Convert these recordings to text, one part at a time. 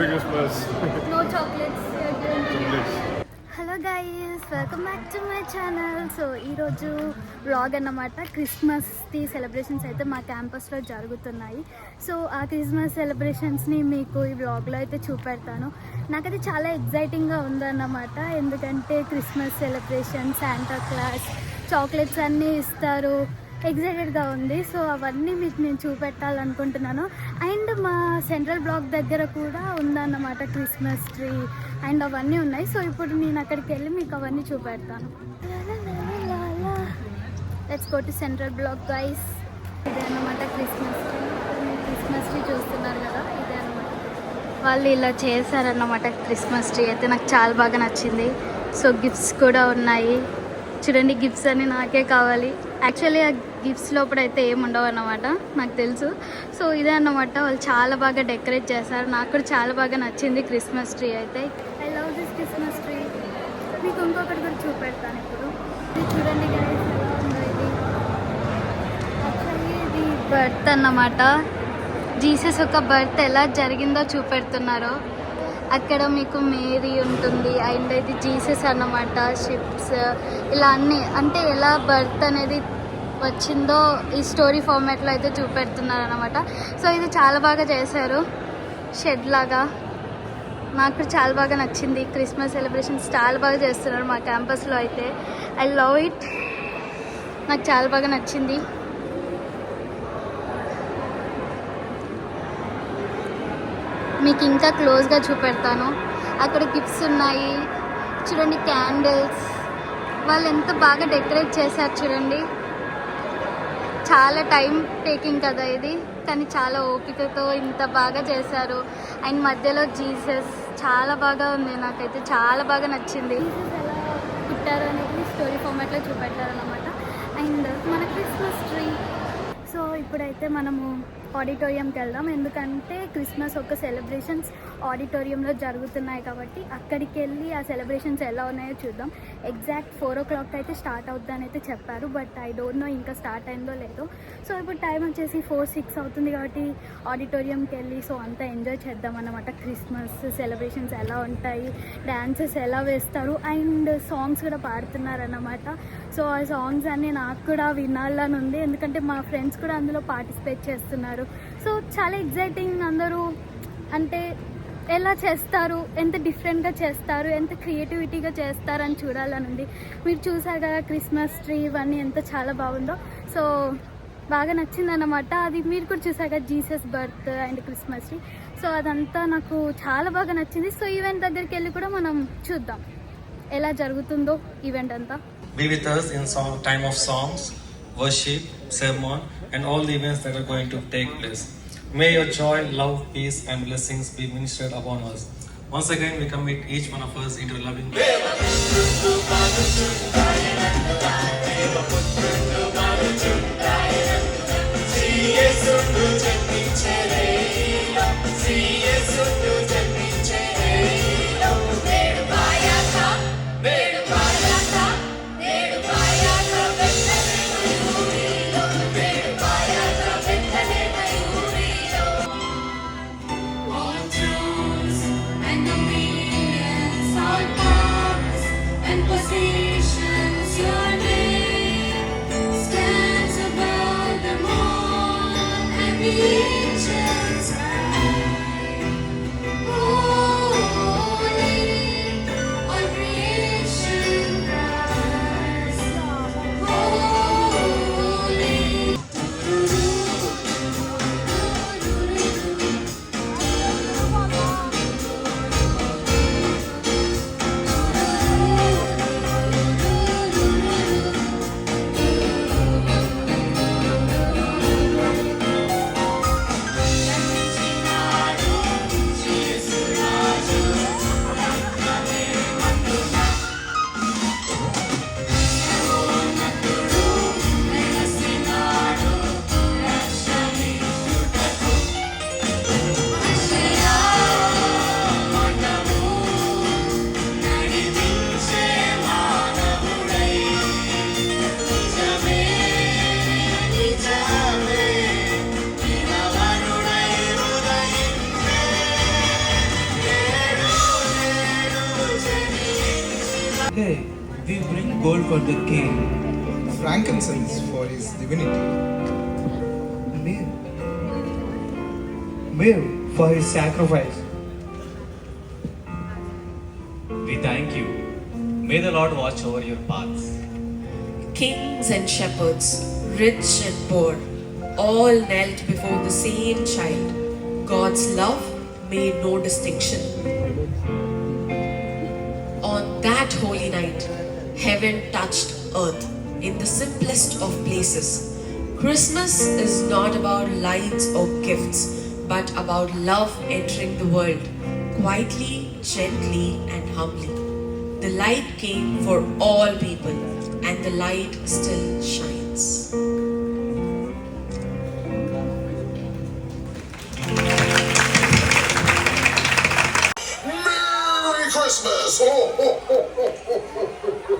Happy Christmas. No chocolates. Chocolates. Hello guys, welcome back to my channel. So ఈరోజు vlog అన్నమాట. క్రిస్మస్ది celebrations అయితే మా క్యాంపస్లో జరుగుతున్నాయి. సో ఆ క్రిస్మస్ సెలబ్రేషన్స్ని మీకు ఈ వ్లాగ్లో అయితే చూపెడతాను. నాకైతే చాలా ఎగ్జైటింగ్గా ఉందన్నమాట. ఎందుకంటే Christmas celebration, Santa Claus, chocolates అన్నీ ఇస్తారు, ఎగ్జైటెడ్గా ఉంది. సో అవన్నీ మీకు నేను చూపెట్టాలనుకుంటున్నాను. అండ్ మా సెంట్రల్ బ్లాక్ దగ్గర కూడా ఉందన్నమాట క్రిస్మస్ ట్రీ అండ్ అవన్నీ ఉన్నాయి. సో ఇప్పుడు నేను అక్కడికి వెళ్ళి మీకు అవన్నీ చూపెడతాను. Let's go to central block guys. ఇదే అన్నమాట క్రిస్మస్ ట్రీ. క్రిస్మస్ ట్రీ చూస్తున్నారు కదా, ఇదే అన్నమాట. వాళ్ళు ఇలా చేశారన్నమాట క్రిస్మస్ ట్రీ. అయితే నాకు చాలా బాగా నచ్చింది. సో గిఫ్ట్స్ కూడా ఉన్నాయి చూడండి. గిఫ్ట్స్ అన్నీ నాకే కావాలి. యాక్చువల్లీ ఆ గిఫ్ట్స్ లోపలైతే ఏమి ఉండవు అన్నమాట, నాకు తెలుసు. సో ఇదే అన్నమాట, వాళ్ళు చాలా బాగా డెకరేట్ చేశారు. నాకు కూడా చాలా బాగా నచ్చింది క్రిస్మస్ ట్రీ అయితే. I love this Christmas tree. మీకు ఇంకొకటి కూడా చూపెడతాను ఇప్పుడు. ఇది చూడండి గైస్, ఎలా ఉందో ఇది. యాక్చువల్లీ ఇది బర్త్ అన్నమాట. జీసస్ ఒక బర్త్ ఎలా జరిగిందో చూపెడుతున్నారు. అక్కడ మీకు మేరీ ఉంటుంది అండ్ ఇది జీసస్ అన్నమాట. షిప్స్ ఇలా అన్నీ, అంటే ఎలా బర్త్ అనేది వచ్చిందో ఈ స్టోరీ ఫార్మాట్లో అయితే చూపెడుతున్నారు అన్నమాట. సో ఇది చాలా బాగా చేశారు, షెడ్ లాగా. నాకు చాలా బాగా నచ్చింది. క్రిస్మస్ సెలబ్రేషన్స్ చాలా బాగా చేస్తున్నారు మా క్యాంపస్లో అయితే. ఐ లవ్ ఇట్, నాకు చాలా బాగా నచ్చింది. మీకు ఇంకా క్లోజ్గా చూపెడతాను. అక్కడ గిఫ్ట్స్ ఉన్నాయి చూడండి, క్యాండిల్స్. వాళ్ళు ఎంత బాగా డెకరేట్ చేశారు చూడండి. చాలా టైం టేకింగ్ కదా ఇది, కానీ చాలా ఓపికతో ఇంత బాగా చేశారు. అండ్ మధ్యలో జీసస్ చాలా బాగా ఉంది, నాకైతే చాలా బాగా నచ్చింది. జీసస్ ఎలా పుట్టారు అనేది స్టోరీ ఫార్మాట్లో చూపెట్టారనమాట. అండ్ మన క్రిస్మస్ ట్రీ. సో ఇప్పుడైతే మనము ఆడిటోరియంకి వెళ్దాం, ఎందుకంటే క్రిస్మస్ ఒక సెలబ్రేషన్స్ ఆడిటోరియంలో జరుగుతున్నాయి కాబట్టి అక్కడికి వెళ్ళి ఆ సెలబ్రేషన్స్ ఎలా ఉన్నాయో చూద్దాం. ఎగ్జాక్ట్ 4 o'clock అయితే స్టార్ట్ అవుతుందని అయితే చెప్పారు, బట్ ఐ డోంట్ నో ఇంకా స్టార్ట్ అయిందో లేదో. సో ఇప్పుడు టైం వచ్చేసి 4-6 అవుతుంది కాబట్టి ఆడిటోరియంకి వెళ్ళి సో అంతా ఎంజాయ్ చేద్దాం అన్నమాట. క్రిస్మస్ సెలబ్రేషన్స్ ఎలా ఉంటాయి, డ్యాన్సెస్ ఎలా వేస్తారు అండ్ సాంగ్స్ కూడా పాడుతున్నారన్నమాట. సో ఆ సాంగ్స్ అన్నీ నాకు కూడా వినాలని ఉంది, ఎందుకంటే మా ఫ్రెండ్స్ కూడా అందులో పార్టిసిపేట్ చేస్తున్నారు. సో చాలా ఎగ్జైటింగ్. అందరూ అంటే ఎలా చేస్తారు, ఎంత డిఫరెంట్గా చేస్తారు, ఎంత క్రియేటివిటీగా చేస్తారు అని చూడాలని ఉంది. మీరు చూసారు కదా క్రిస్మస్ ట్రీ ఇవన్నీ ఎంత చాలా బాగుందో. సో బాగా నచ్చిందన్నమాట. అది మీరు కూడా చూసారు కదా, Jesus birth and Christmas tree. So అదంతా నాకు చాలా బాగా నచ్చింది. సో ఈవెంట్ దగ్గరికి వెళ్ళి కూడా మనం చూద్దాం ఎలా జరుగుతుందో ఈవెంట్ అంతా. Be with us in time of songs, worship, sermon, and all the events that are going to take place. May your joy, love, peace, and blessings be ministered upon us. Once again, we commit each one of us into a loving. gold for the king, frankincense for his divinity, myrrh for his sacrifice. We thank you. May the Lord watch over your paths. Kings and shepherds, rich and poor, all knelt before the same child. God's love made no distinction. On that holy night, heaven touched earth in the simplest of places. Christmas is not about lights or gifts, but about love entering the world, quietly, gently, and humbly. The light came for all people, and the light still shines. Merry Christmas! Ho, ho, ho, ho, ho, ho, ho.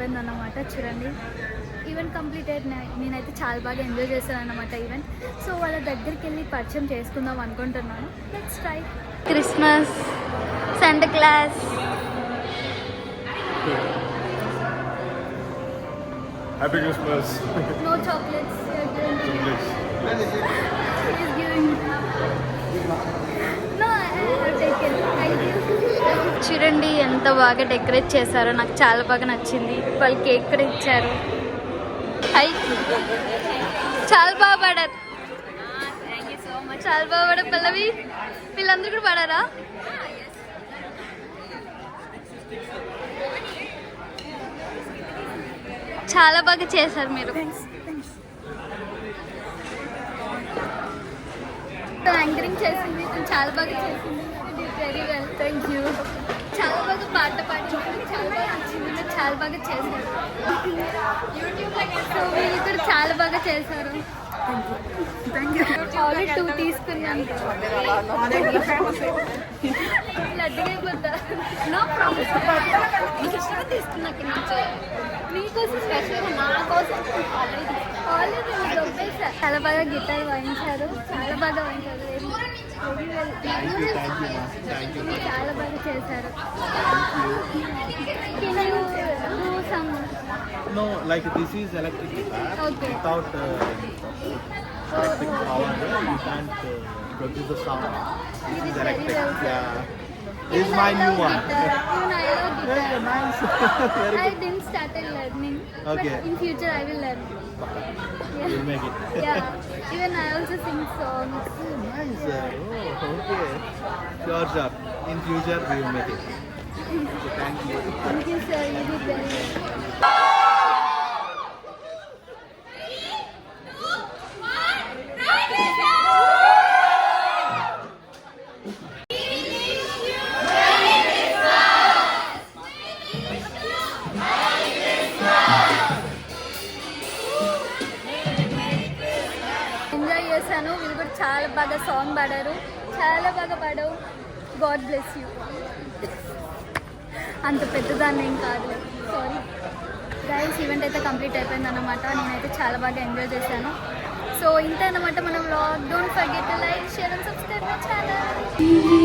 అయిపోయింది అన్నమాట. చూడండి event complete అయ్యి నేనైతే చాలా బాగా enjoy చేశాను అన్నమాట event. So వాళ్ళ దగ్గరికి వెళ్ళి పరిచయం చేసుకుందాం అనుకుంటున్నాను. Let's try. Christmas, Santa Claus. Happy Christmas. No chocolates. Chocolates. He's giving. No, I'll take it. Thank you. చూడండి ఎంత బాగా డెకరేట్ చేశారో, నాకు చాలా బాగా నచ్చింది. వాళ్ళు కేక్ కూడా ఇచ్చారు. హాయ్, చాలా బాగా పాడారు. చాలా బాగా పాడారు పల్లవి. వీళ్ళందరూ కూడా పాడారా? చాలా బాగా చేశారు మీరు. యాంకరింగ్ చేసింది, చాలా బాగా చేసింది. Very well, thank you. చాలా బాగా పాట పాడింది, చాలా బాగా నచ్చింది. మీరు చాలా బాగా చేశారు. సో వీళ్ళు కూడా చాలా బాగా చేశారు. ఆల్రెడీ 2 తీసుకున్నాను. లడ్డుగా నో ప్రాబ్లం. మీకు ఇష్టంగా తీసుకున్నా మీకోసం స్పెషల్గా నా కోసం ఆల్రెడీ దొబ్బేసా. చాలా బాగా గిటార్ వాయించారు, చాలా బాగా వాయించారు. చాలా బాగా చేశారు. No, like this is electric guitar. Okay. Without electric power, you can't produce the sound. This is electric. Yeah. This is my new one. Yeah, nice. Very I good. didn't started learning. Okay. But in future I will learn. Yeah. You'll make it. Yeah. Even I also sing songs. Nice. Oh, okay. Sure. In future, we will make it. Okay, thank you. Thank you, sir. You did very well. Enjoy చేశాను. వీళ్ళు కూడా చాలా బాగా song పాడారు, చాలా బాగా పాడావు. God bless you. అంత పెద్దదాన్ని ఏం కాదు, సారీ. గైస్, ఈవెంట్ అయితే కంప్లీట్ అయిపోయింది అన్నమాట. నేనైతే చాలా బాగా ఎంజాయ్ చేశాను. సో ఇంతే అన్నమాట మన vlog. Don't forget to like, share and subscribe my channel.